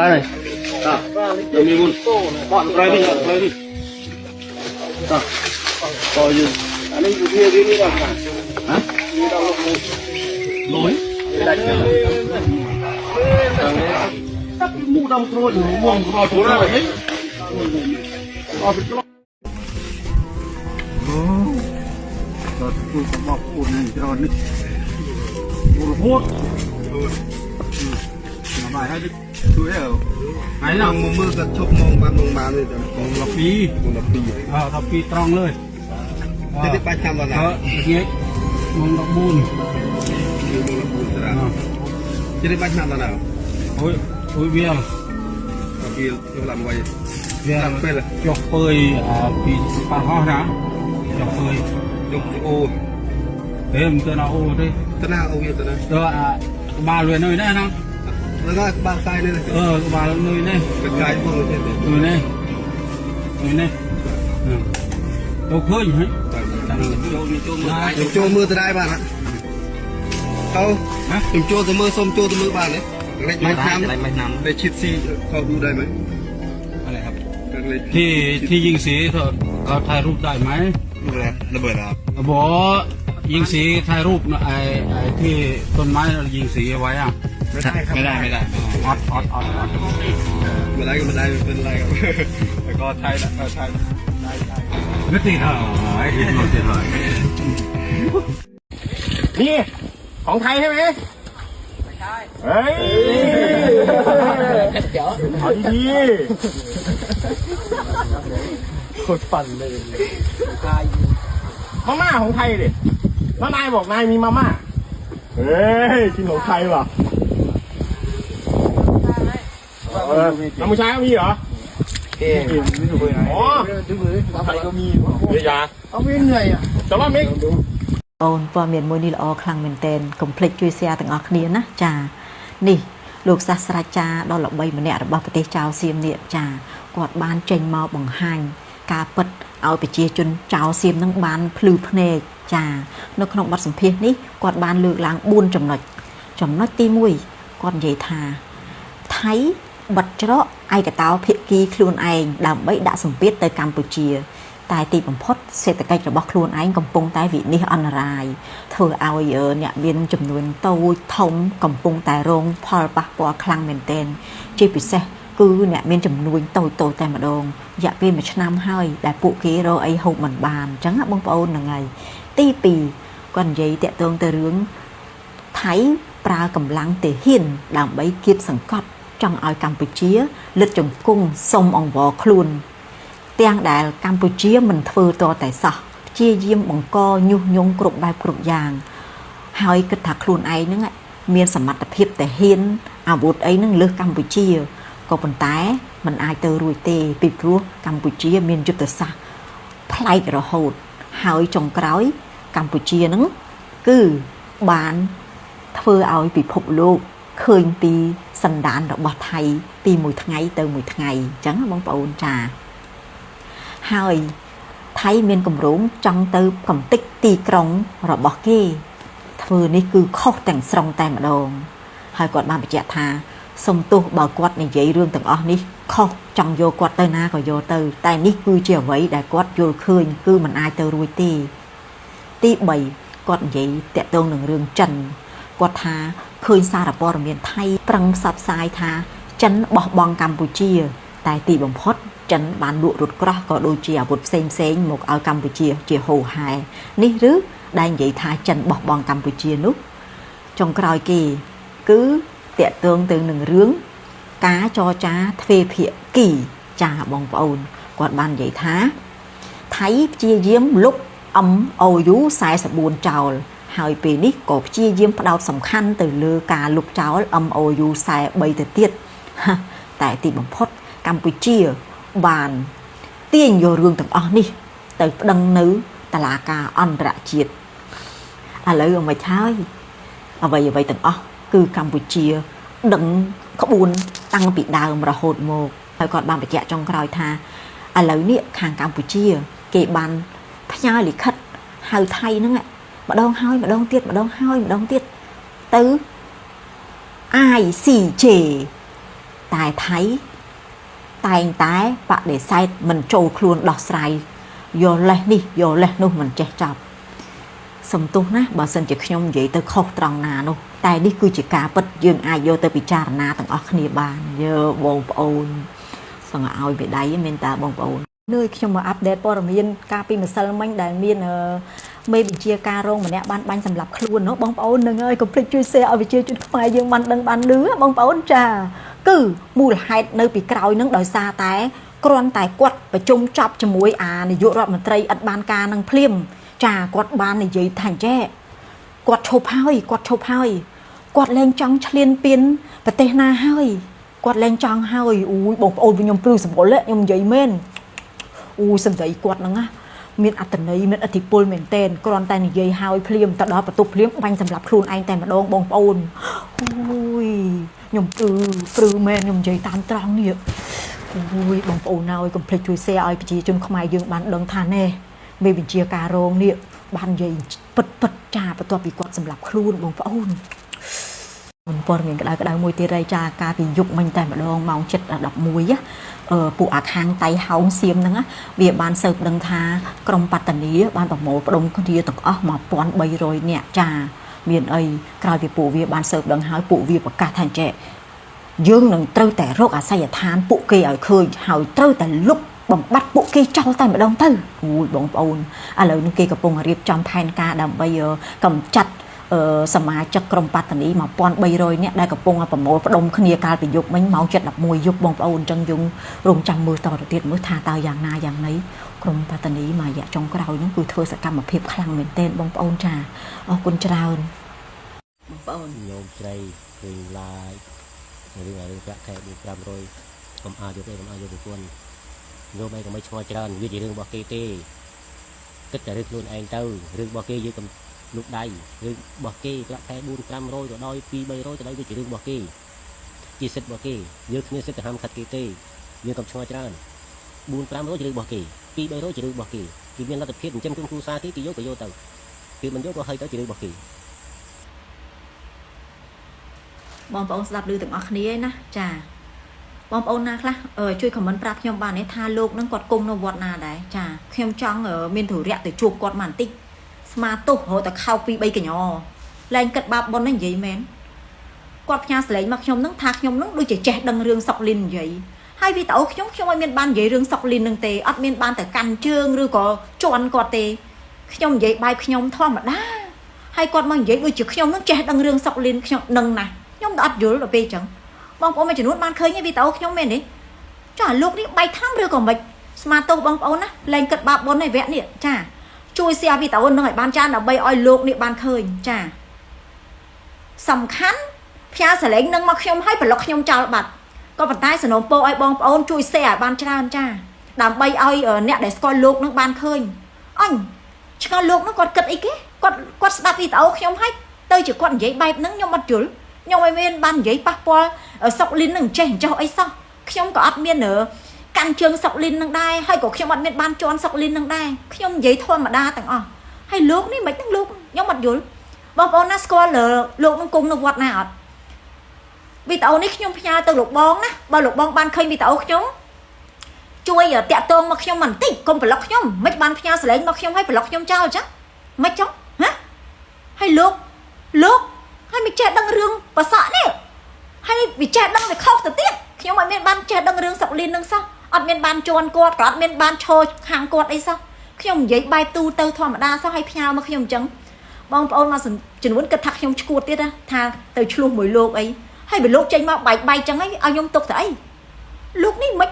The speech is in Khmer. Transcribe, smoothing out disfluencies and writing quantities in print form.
này rồi mình muốn bọn cái đi coi như anh ấy kia đi đâu hả đi đâu lối tắt mu đông rồi muông rồi chỗ nào đấy tôi có bọc ổn này cho nó hút bài hay tôi ởไหนล่ะมือกับชกมองมาเลยมองลับปีลับปีตรองเลยจะได้ไปทำอะไรเงี้ยมองลับบุญจะได้ไปทำอะไรโอ้ยเบี้ยจะlàmไว้เบี้ยเป็นอะไรจกเปยปีปลาห่อนะจกเปยจกโอเฮ้ยมันตัวน่าโอ้ด้วยตัวน่าโอ้ยตัวนั้นตัวบาลเลยหน่อยได้นะแล้วก็บางไกลนี่เลยบางเลยนี่เป็นไกลพวกนี้นี่โอเคอยู่ไหมโจมือจะได้บ้างนะเขาโจจะมือส้มโจจะมือบ้างเลยไม่ทำได้ชิดซีเขาดูได้ไหมอะไรครับที่ยิงสีเขาถ่ายรูปได้ไหมระเบิดครับบอกยิงสีถ่ายรูปไอ้ที่ต้นไม้ยิงสีไว้อะไม่ได้ออดไม่ได้ก็ไม่ได้เป็นไรครับแต่ก็ไทยนะไทยไม่ติดเหรอไอ้ที่เราติดเลยนี่ของไทยใช่ไหมไม่ใช่เฮ้ยเดี๋ยวเอาดีโคตรปั่นเลยมาม่าของไทยดิแล้วนายบอกนายมีมาม่าเฮ้ยกินของไทยว่ะน้ำมือช้างมีเหรออ๋อไทยก็มีเบียร์เอาไม่เหนื่อยอ่ะแต่ว่าไม่โอนพอเมียนมวยนี่ละอคลังเมนเทนคอมพลีทจุยเซียต่างออกนี้นะจ่านี่ลูกศาสตราจารย์ดอลลาร์ใบมันเนี่ยระบาดประเทศเจ้าเซียมเนี่ยจ่ากอดบ้านเจงมาบังหันกาปิดเอาไปเจียจนเจ้าเซียมนั่งบ้านพลือพเนจจ่านกขนมบัดสัมเพียนี่กอดบ้านเลือกล้างบุญจำหน่อยตีมุยกอดใหญ่ทาไทยบัดเจาะไอกระเตาเพียกีคลูนไอดำใบด่าสมเปียเตยกัมพูชีตายตีผมพดเศรษฐกิจระบบคลูนไอกำปงตายวินิอันรายเธอเอาเยอะเนี่ยเบียนจำนวนโตทมกำปงตายโรงพอปะปอคลังเมนเทนจีปิเซคือเนี่ยเบียนจำนวนโตแต่มาดงอยากเบียนมาชนำให้แต่ปุกีโรไอหกเหมือนบานจังหวะบงปอนยังไงตีปีก่อนใหญ่เตะตรงเตะเรื่องไทยปลากำลังเตะหินดำใบเกียบสังกัดจังเอากัมพูชีเลือดจมกุ้งส่งอองวอคลูนเตียงได้กัมพูชีมันเฟื่อตัวแต่สะเชี่ยเยี่ยมบังกอยุยงกรุบใบกรุบยางหายกระถาคลูนไอ้นั่งเมียนสมัติเพียบแต่เห็นอาวุธไอ้นั่งเลือกกัมพูชีก็เป็นแต่มันอายเตอรุยเตปิดรั้วกัมพูชีเมียนจุดแต่สะพลายกระโหดหายจงกร้อยกัมพูชีนั่งคือบ้านเฟื่อเอาปิดพบโลกเคยปีสันดานดอกบอไทยปีมวยไงเตอมวยไงจังบังปอนจ่าหายไทยเมียนกำรุงจังเตอกำติ๊กตีกรงระบอกเก้เธอนี่คือข้อแต่งสรงแต่มาดองหายกอดมาไปเจาะทาสมตัวบ่าวกอดในใจเรื่องต่างอ้อนี่ข้อจังโยกอดเตอหน้าก็โยเตอแต่นี่คือเจียวไว้ได้กอดโยเคยคือมันอายเตอรุยตีใบกอดใหญ่แต่ตรงหนึ่งเรื่องจันกอดทาเคยซาดปอร์เมียนไทยปรังสับสายทาจันบอกบองกัมพูชีแต่ตีบ่มพดจันบานดุรุดกรอกก็โดยเจียบุตรเซนหมกเอากัมพูชีเจียโหหายนี่หรือได้ใหญ่ทาจันบอกบองกัมพูชีนุ๊กจงกรอยกีcứเตะเตืองหนึ่งเรื่องกาจอจ้าเทเพียกี่จ่าบองปอนกอดบานใหญ่ท้าไทยเจียเยี่ยมลุกอมเอายุสายสบูนเจ้าหายปีนี้ก็เจียเยี่ยมดาวสำคัญtừเลือกาลุกเจ้าอมเอายุสายใบเตี้ยแต่ตีบังพดกัมพูชีบานเตี้ยโยเรื่องต่างอ้อนี่แต่ดังนื้อตลาดกาอันตรจิตอะไรเอาไม่ใช่เอาไว้ต่างอ้อคือกัมพูชีดังขบวนตั้งปีดาวมาโหดโมกให้ก่อนบานไปแจกจงกรอยทาอะไรเนี่ยข้างกัมพูชีเก็บบันพญาหลีคัดหายไทยนั่นแหละมาดองห้อยมาดองเตี้ยมาดองห้อยมาดองเตี้ยตื้อไอสี่เจ tài thấy tài tái bạn để sai mình trâu luôn đọt sai vô lên đi vô lên luôn mình trẻ chọc xong tôi ná bà xin chỉ nhom vậy tôi khóc tròn nà luôn tài đi cứ chỉ cả bất dương ai vô tôi bị cha na tầng óc nè bàn giờ bông ôn xong rồi ao bị đáy mình ta bông ôn nơi khi mà update ព័ត៌មានការពីម្សិលមិញដែលមានមេវិជាការរងម្នាក់បានបាញ់សម្លាប់ខ្លួននោះបងប្អូននឹងហើយកុំភ្លេចជួយ share ឲ្យវិជាជនខ្មែរយើងបានដឹងបានលឺបងប្អូនចាគឺមូលហេតុនៅពីក្រោយនឹងដោយសារតែគ្រាន់តែគាត់ប្រជុំចប់ជាមួយអានាយករដ្ឋមន្ត្រីអត់បានការនឹងភ្លាមចាគាត់បាននិយាយថាអញ្ចេះគាត់ឈប់ហើយគាត់លែងចង់ឆ្លៀនពៀនប្រទេសណាហើយគាត់លែងចង់ហើយអូយបងប្អូនខ្ញុំព្រឺសម្បុរខ្ញុំនិយាយមែនអូយសម្ដីគាត់ហ្នឹងណាមានអត្តន័យមានអធិពលមែនតែនគ្រាន់តែនិយាយហើយភ្លាមទៅដល់បន្ទប់ភ្លាមបាញ់សម្រាប់ខ្លួនឯងតែម្ដងបងប្អូនអូយខ្ញុំព្រឺមែនខ្ញុំនិយាយតាមត្រង់នេះអូយបងប្អូនហើយកុំភ្លេចជួយ share ឲ្យប្រជាជនខ្មែរយើងបានដឹងថាណែមេវិជាការរងនេះបាននិយាយពិតចាបន្ទាប់ពីគាត់សម្រាប់ខ្លួនបងប្អូនព័ត៌មានក្តៅមួយទៀតរាយចាការពីយុគមិញតែម្ដងម៉ោង 7:11 ពួកអាខាងតៃហោងសៀមហ្នឹងវាបានស៊ើបដឹងថាក្រុមបតនីបានប្រមូលផ្ដុំគ្នាទាំងអស់ 1300 នាក់ចាមានអីក្រោយពីពួកវាបានស៊ើបដឹងហើយពួកវាប្រកាសថាចេះយើងនឹងត្រូវតែរកអាសយដ្ឋានពួកគេឲ្យឃើញហើយត្រូវតែលុបបំបត្តិពួកគេចោលតែម្ដងទៅអូយបងប្អូនឥឡូវនេះគេកំពុងរៀបចំផែនការដើម្បីកម្ចាត់សមាជិកក្រុមបតនី 1300 នាក់ដែលកំពុងប្រមូលផ្ដុំគ្នាកាលពីយប់មិញម៉ោង 7:11 យប់បងប្អូនអញ្ចឹងយើងរងចាំមើលតទៅទៀតមើលថាតើយ៉ាងណាយ៉ាងណីក្រុមបតនីមួយរយៈចុងក្រោយហ្នឹងគឺធ្វើសកម្មភាពខ្លាំងមែនទែនបងប្អូនចាអរគុណច្រើនបងប្អូនញោមស្រីឃើញឡាយរឿងប្រាក់ខែ 500 កុំអាចយកទេកុំអាចយកទៅគួនញោមឯងក៏មិនឆ្ងល់ច្រើនវាជារឿងរបស់គេទេគិតតែរឿងខ្លួនឯងទៅរឿងរបស់គេយើងកុំលុបដៃរឿងរបស់គេប្រាក់ខែ 400-500 ទៅដល់ 200-300 ទៅដល់វាជារឿងរបស់គេជាសិទ្ធិរបស់គេយើងគ្មានសិទ្ធិទៅហាមឃាត់គេទេយើងកុំឆ្ងល់ច្រើន 400-500 ជារឿងរបស់គេ 200-300 ជារឿងរបស់គេគេមានលទ្ធភាពចិញ្ចឹមគ្រួសារគេយកក៏យកទៅគេមិនយកក៏ឲ្យទៅជារឿងរបស់គេបងប្អូនស្ដាប់ឮទាំងអស់គ្នាណាចាបងប្អូនណាខ្លះជួយខមមិនប្រាប់ខ្ញុំបានទេថាលោកនឹងគាត់គង់នៅវត្តណាដែរចាខ្ញុំចង់មានធុរៈទៅជួបគាត់មកបន្តិចស្មាទោសរហូតតែខោ2 3កញ្ញលែងគិតបាបប៉ុនហ្នឹងនិយាយមែនគាត់ផ្ញើសលេងមកខ្ញុំនឹងថាខ្ញុំនឹងដូចជាចេះដឹងរឿងសុកលីននិយាយហើយវីដេអូខ្ញុំអត់មានបាននិយាយរឿងសុកលីននឹងទេអត់មានបានតែកាន់ជើងឬក៏ជន់គាត់ទេខ្ញុំនិយាយបែបខ្ញុំធម្មតាហើយគាត់មកនិយាយដូចជាខ្ញុំនឹងចេះដឹងរឿងសុកលីនខ្ញុំនឹងណាខ្ញុំក៏អត់យល់ដល់ពេលអញ្ចឹងបងប្អូនមួយចំនួនបានឃើញវីដេអូខ្ញុំមែនទេចាលោកនេះបែកថាំឬក៏មិនស្មាទោសបងប្អូនណាលែងគិតបាបប៉ុនឯវគ្គនេះចាជួយ share វីដេអូនឹងឲ្យបានច្រើនដើម្បីឲ្យលោកនេះបានឃើញចាសំខាន់ផ្ញើសលេងនឹងមកខ្ញុំឲ្យប្លុកខ្ញុំចោលបាត់ក៏ប៉ុន្តែសនំពោឲ្យបងប្អូនជួយ share ឲ្យបានច្រើនចាដើម្បីឲ្យអ្នកដែលស្គាល់លោកនឹងបានឃើញអញឆ្ងល់លោកនឹងគាត់គិតអីគេគាត់ស្ដាប់វីដេអូខ្ញុំឲ្យទៅជាគាត់និយាយបែបហ្នឹងខ្ញុំអត់យល់ខ្ញុំឲ្យមានបាននិយាយប៉ះពាល់សុកលីននឹងចេះចោះអីសោះខ្ញុំក៏អត់មានកាន់ជើងសុកលីននឹងដែរហើយក៏ខ្ញុំអត់មានបានជន់សុកលីននឹងដែរខ្ញុំនិយាយធម្មតាទាំងអស់ហើយលោកនេះមិនហ្នឹងលោកខ្ញុំអត់យល់បងប្អូនណាស្គាល់លោកនឹងគង់នៅវត្តណាអត់វីដេអូនេះខ្ញុំផ្ញើទៅលោកបងណាបើលោកបងបានឃើញវីដេអូខ្ញុំជួយតាក់ទងមកខ្ញុំបន្តិចកុំប្លុកខ្ញុំមិនបានផ្ញើសលេងមកខ្ញុំឲ្យប្លុកខ្ញុំចោលចាមិនចុះហ៎ហើយលោកហើយមិនចេះដឹងរឿងប្រសក់នេះហើយវាចេះដឹងវាខុសទៅទៀតខ្ញុំអត់មានបានចេះដឹងរឿងសុកលីននឹងសោះអត់មានបានជន់គាត់ក៏អត់មានបានឈរខាងគាត់អីសោះខ្ញុំនិយាយបែបទូទៅធម្មតាសោះឲ្យផ្ញើមកខ្ញុំអញ្ចឹងបងប្អូនមកចំនួនគិតថាខ្ញុំឈួតទៀតថាទៅឆ្លោះមួយលោកអីហើយបើលោកចេញមកបែកអញ្ចឹងឲ្យខ្ញុំទុកទៅអីលោកនេះមិន